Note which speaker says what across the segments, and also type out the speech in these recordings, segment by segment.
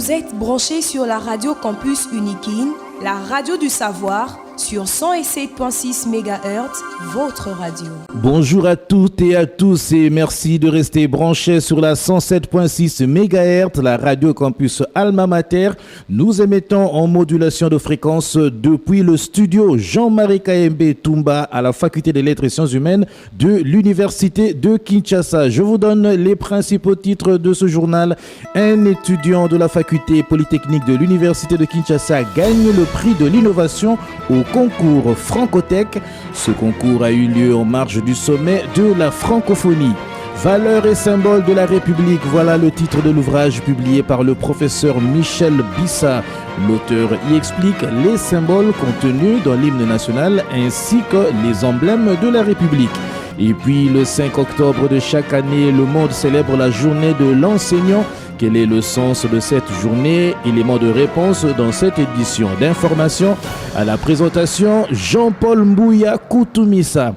Speaker 1: Vous êtes branchés sur la radio Campus Unikin, la radio du savoir, sur 107.6 MHz, votre radio.
Speaker 2: Bonjour à toutes et à tous et merci de rester branchés sur la 107.6 MHz, la radio Campus Alma Mater. Nous émettons en modulation de fréquence depuis le studio Jean-Marie Kayembe Toumba à la faculté des lettres et sciences humaines de l'université de Kinshasa. Je vous donne les principaux titres de ce journal. Un étudiant de la faculté polytechnique de l'université de Kinshasa gagne le prix de l'innovation au concours Francotech. Ce concours a eu lieu en marge du sommet de la francophonie. Valeurs et symboles de la République, voilà le titre de l'ouvrage publié par le professeur Michel Bissa. L'auteur y explique les symboles contenus dans l'hymne national ainsi que les emblèmes de la République. Et puis le 5 octobre de chaque année, le monde célèbre la journée de l'enseignant. Quel est le sens de cette journée? Élément de réponse dans cette édition d'information. À la présentation, Jean-Paul Mbouya Koutoumissa.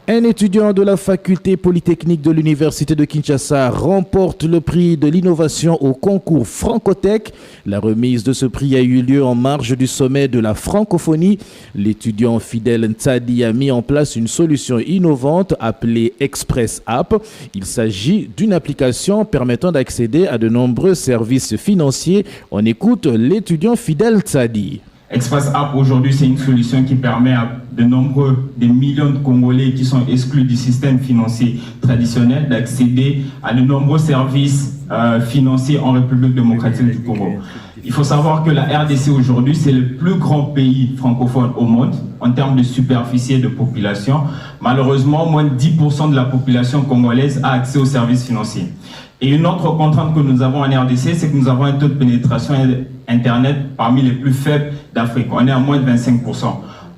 Speaker 2: Un étudiant de la faculté polytechnique de l'université de Kinshasa remporte le prix de l'innovation au concours Francotech. La remise de ce prix a eu lieu en marge du sommet de la francophonie. L'étudiant Fidel Ntsadi a mis en place une solution innovante appelée Express App. Il s'agit d'une application permettant d'accéder à de nombreux services financiers. On écoute l'étudiant Fidel Ntsadi.
Speaker 3: Express App aujourd'hui, c'est une solution qui permet à des millions de Congolais qui sont exclus du système financier traditionnel d'accéder à de nombreux services financiers en République démocratique du Congo. Il faut savoir que la RDC aujourd'hui, c'est le plus grand pays francophone au monde en termes de superficie et de population. Malheureusement, moins de 10% de la population congolaise a accès aux services financiers. Et une autre contrainte que nous avons en RDC, c'est que nous avons un taux de pénétration Internet parmi les plus faibles d'Afrique. On est à moins de 25%.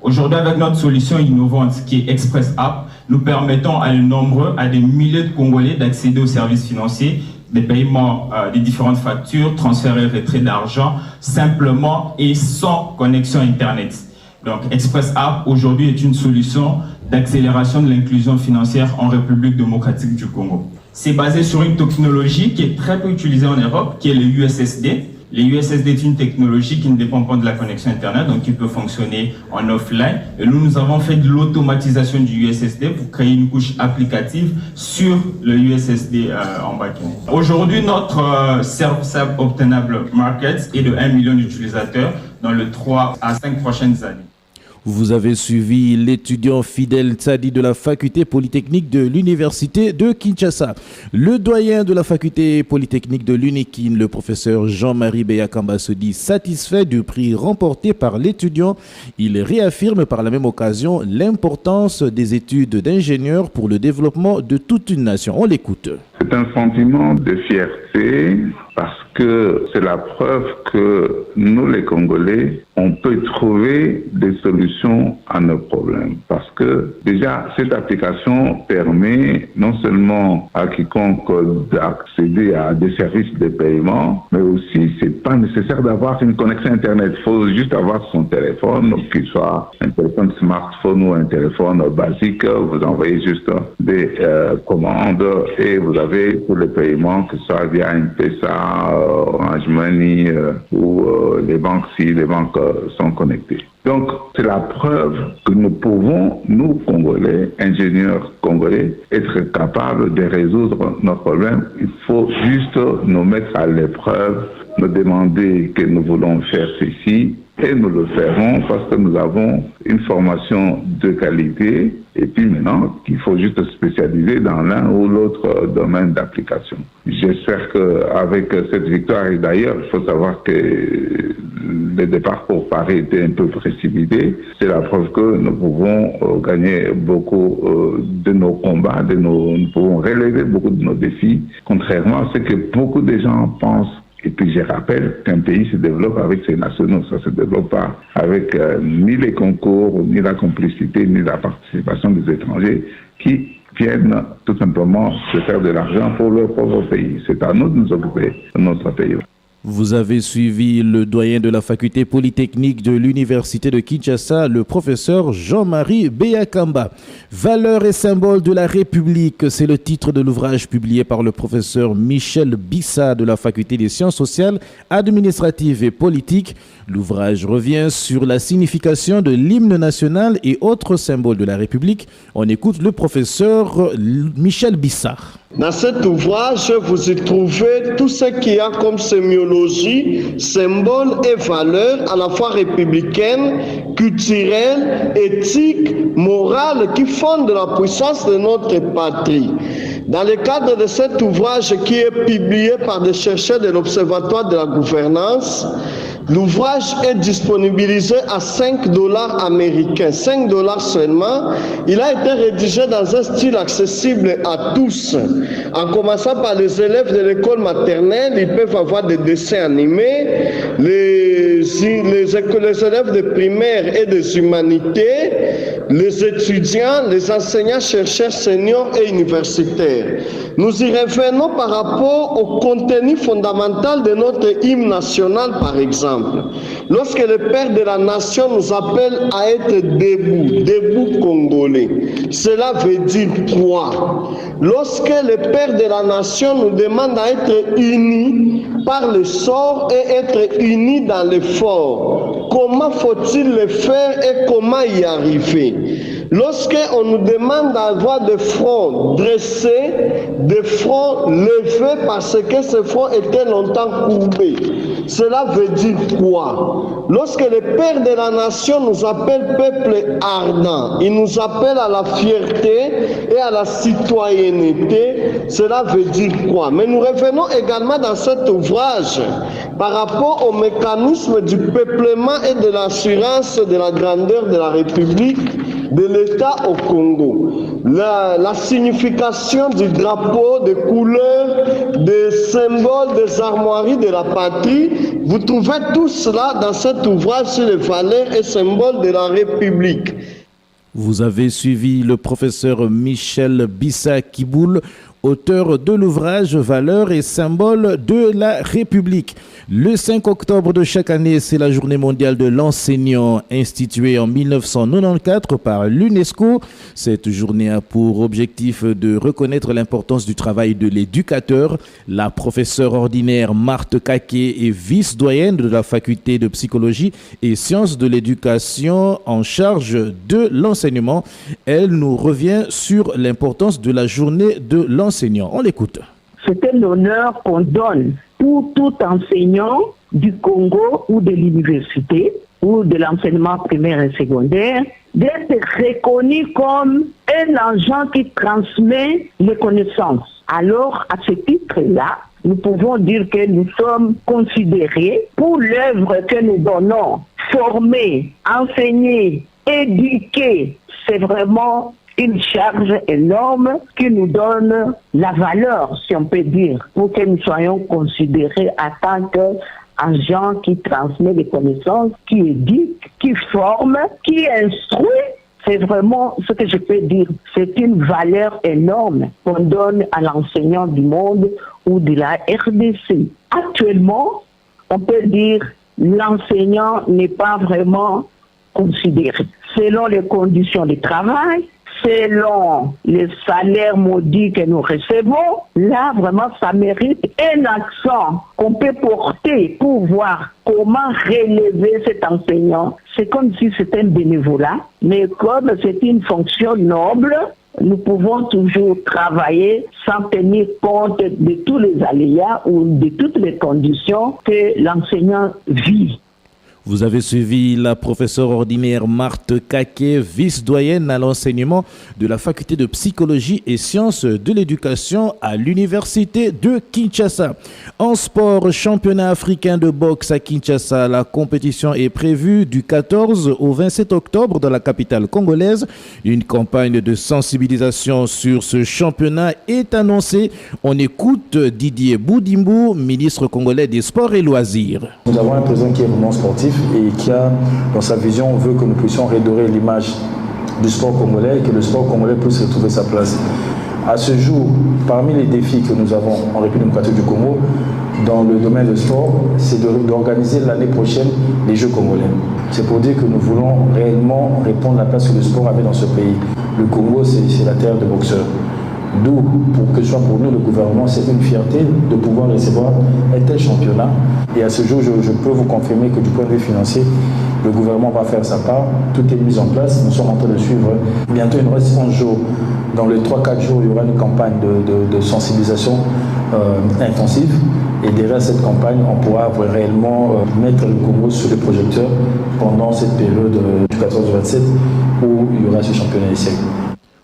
Speaker 3: Aujourd'hui, avec notre solution innovante qui est Express App, nous permettons à des milliers de Congolais d'accéder aux services financiers, des paiements des différentes factures, transferts et retraits d'argent, simplement et sans connexion Internet. Donc, Express App, aujourd'hui, est une solution d'accélération de l'inclusion financière en République démocratique du Congo. C'est basé sur une technologie qui est très peu utilisée en Europe, qui est le USSD. Le USSD est une technologie qui ne dépend pas de la connexion Internet, donc qui peut fonctionner en offline. Et nous avons fait de l'automatisation du USSD pour créer une couche applicative sur le USSD en back-end. Aujourd'hui, notre Service Obtainable Market est de 1 million d'utilisateurs dans les 3 à 5 prochaines années.
Speaker 2: Vous avez suivi l'étudiant Fidel Ntsadi de la faculté polytechnique de l'université de Kinshasa. Le doyen de la faculté polytechnique de l'UNIKIN, le professeur Jean-Marie Beyakamba, se dit satisfait du prix remporté par l'étudiant. Il réaffirme par la même occasion l'importance des études d'ingénieur pour le développement de toute une nation. On l'écoute.
Speaker 4: C'est un sentiment de fierté parce que c'est la preuve que nous, les Congolais, on peut trouver des solutions à nos problèmes. Parce que déjà, cette application permet non seulement à quiconque d'accéder à des services de paiement, mais aussi c'est pas nécessaire d'avoir une connexion Internet. Il faut juste avoir son téléphone, qu'il soit un téléphone smartphone ou un téléphone basique. Vous envoyez juste des commandes et vous avez pour le paiement, que ce soit via M-Pesa, Orange Money ou les banques si les banques sont connectées. Donc, c'est la preuve que nous pouvons, nous, Congolais, ingénieurs congolais, être capables de résoudre nos problèmes. Il faut juste nous mettre à l'épreuve, nous demander que nous voulons faire ceci, et nous le ferons parce que nous avons une formation de qualité et puis maintenant qu'il faut juste se spécialiser dans l'un ou l'autre domaine d'application. J'espère qu'avec cette victoire, et d'ailleurs il faut savoir que le départ pour Paris était un peu précipité, c'est la preuve que nous pouvons gagner beaucoup de nos combats, nous pouvons relever beaucoup de nos défis, contrairement à ce que beaucoup de gens pensent. Et puis je rappelle qu'un pays se développe avec ses nationaux, ça se développe pas avec ni les concours, ni la complicité, ni la participation des étrangers qui viennent tout simplement se faire de l'argent pour leur propre pays. C'est à nous de nous occuper de notre pays.
Speaker 2: Vous avez suivi le doyen de la faculté polytechnique de l'université de Kinshasa, le professeur Jean-Marie Beyakamba. Valeurs et symboles de la République, c'est le titre de l'ouvrage publié par le professeur Michel Bissa de la faculté des sciences sociales, administratives et politiques. L'ouvrage revient sur la signification de l'hymne national et autres symboles de la République. On écoute le professeur Michel Bissa.
Speaker 5: Dans cet ouvrage, vous y trouvez tout ce qu'il y a comme sémiologie, symboles et valeurs à la fois républicaines, culturelles, éthiques, morales qui fondent la puissance de notre patrie. Dans le cadre de cet ouvrage qui est publié par des chercheurs de l'Observatoire de la gouvernance, l'ouvrage est disponibilisé à $5 américains, $5 seulement. Il a été rédigé dans un style accessible à tous. En commençant par les élèves de l'école maternelle, ils peuvent avoir des dessins animés. Les élèves de primaire et des humanités, les étudiants, les enseignants, chercheurs, seniors et universitaires. Nous y revenons par rapport au contenu fondamental de notre hymne national, par exemple. Lorsque le Père de la Nation nous appelle à être debout Congolais, cela veut dire quoi? Lorsque le Père de la Nation nous demande à être unis par le sort et être unis dans l'effort, comment faut-il le faire et comment y arriver? Lorsqu'on nous demande d'avoir des fronts dressés, des fronts levés parce que ces fronts étaient longtemps courbés, cela veut dire quoi? Lorsque le Père de la Nation nous appelle peuple ardent, il nous appelle à la fierté et à la citoyenneté, cela veut dire quoi? Mais nous revenons également dans cet ouvrage par rapport au mécanisme du peuplement et de l'assurance de la grandeur de la République, de l'État au Congo. La signification du drapeau, des couleurs, des symboles, des armoiries de la patrie, vous trouvez tout cela dans cet ouvrage sur les valeurs et symboles de la République.
Speaker 2: Vous avez suivi le professeur Michel Bissa Kiboul, auteur de l'ouvrage Valeurs et symboles de la République. Le 5 octobre de chaque année, c'est la journée mondiale de l'enseignant instituée en 1994 par l'UNESCO. Cette journée a pour objectif de reconnaître l'importance du travail de l'éducateur. La professeure ordinaire Marthe Kaké est vice-doyenne de la faculté de psychologie et sciences de l'éducation en charge de l'enseignement. Elle nous revient sur l'importance de la journée de l'enseignant. On l'écoute.
Speaker 6: C'était l'honneur qu'on donne pour tout enseignant du Congo ou de l'université ou de l'enseignement primaire et secondaire d'être reconnu comme un agent qui transmet les connaissances. Alors, à ce titre-là, nous pouvons dire que nous sommes considérés pour l'œuvre que nous donnons, former, enseigner, éduquer. C'est vraiment une charge énorme qui nous donne la valeur, si on peut dire, pour que nous soyons considérés en tant qu'agents qui transmettent les connaissances, qui éduquent, qui forment, qui instruisent. C'est vraiment ce que je peux dire. C'est une valeur énorme qu'on donne à l'enseignant du monde ou de la RDC. Actuellement, on peut dire l'enseignant n'est pas vraiment considéré. Selon les conditions de travail, selon les salaires maudits que nous recevons, là, vraiment, ça mérite un accent qu'on peut porter pour voir comment relever cet enseignant. C'est comme si c'était un bénévolat, mais comme c'est une fonction noble, nous pouvons toujours travailler sans tenir compte de tous les aléas ou de toutes les conditions que l'enseignant vit.
Speaker 2: Vous avez suivi la professeure ordinaire Marthe Kaké, vice-doyenne à l'enseignement de la faculté de psychologie et sciences de l'éducation à l'université de Kinshasa. En sport, championnat africain de boxe à Kinshasa, la compétition est prévue du 14 au 27 octobre dans la capitale congolaise. Une campagne de sensibilisation sur ce championnat est annoncée. On écoute Didier Boudimbo, ministre congolais des Sports et Loisirs.
Speaker 7: Nous avons un président qui est vraiment sportif et qui a, dans sa vision, veut que nous puissions redorer l'image du sport congolais et que le sport congolais puisse retrouver sa place. À ce jour, parmi les défis que nous avons en République démocratique du Congo, dans le domaine du sport, c'est d'organiser l'année prochaine les Jeux congolais. C'est pour dire que nous voulons réellement répondre à la place que le sport avait dans ce pays. Le Congo, c'est la terre de boxeurs. D'où, pour que ce soit pour nous, le gouvernement, c'est une fierté de pouvoir recevoir un tel championnat. Et à ce jour, je peux vous confirmer que du point de vue financier, le gouvernement va faire sa part. Tout est mis en place. Nous sommes en train de suivre. Bientôt, il nous reste 11 jours. Dans les 3-4 jours, il y aura une campagne de sensibilisation intensive. Et derrière cette campagne, on pourra réellement mettre le Congo sur les projecteurs pendant cette période du 14-27 où il y aura ce championnat des siècles.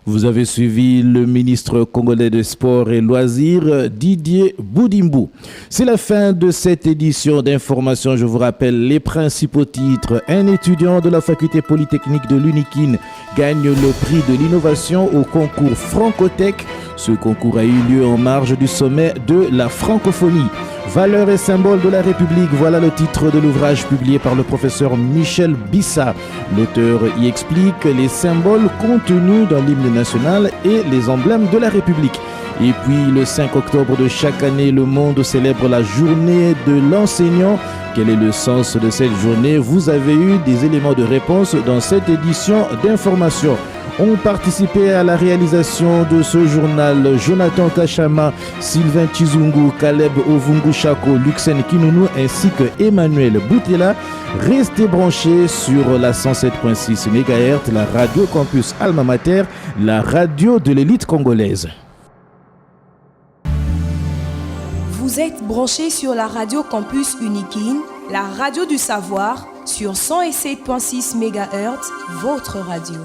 Speaker 2: Vous avez suivi le ministre congolais des Sports et Loisirs, Didier Boudimbou. C'est la fin de cette édition d'information. Je vous rappelle les principaux titres. Un étudiant de la faculté polytechnique de l'Unikin gagne le prix de l'innovation au concours Francotech. Ce concours a eu lieu en marge du sommet de la francophonie. Valeurs et symboles de la République, voilà le titre de l'ouvrage publié par le professeur Michel Bissa. L'auteur y explique les symboles contenus dans l'hymne national et les emblèmes de la République. Et puis le 5 octobre de chaque année, le monde célèbre la journée de l'enseignant. Quel est le sens de cette journée? Vous avez eu des éléments de réponse dans cette édition d'information. Ont participé à la réalisation de ce journal Jonathan Tachama, Sylvain Chizungu, Caleb Ovungu Chako, Luxen Kinounou ainsi que Emmanuel Boutela. Restez branchés sur la 107.6 MHz, la radio campus Alma Mater, la radio de l'élite congolaise.
Speaker 1: Vous êtes branchés sur la radio campus Unikin, la radio du savoir, sur 107.6 MHz, votre radio.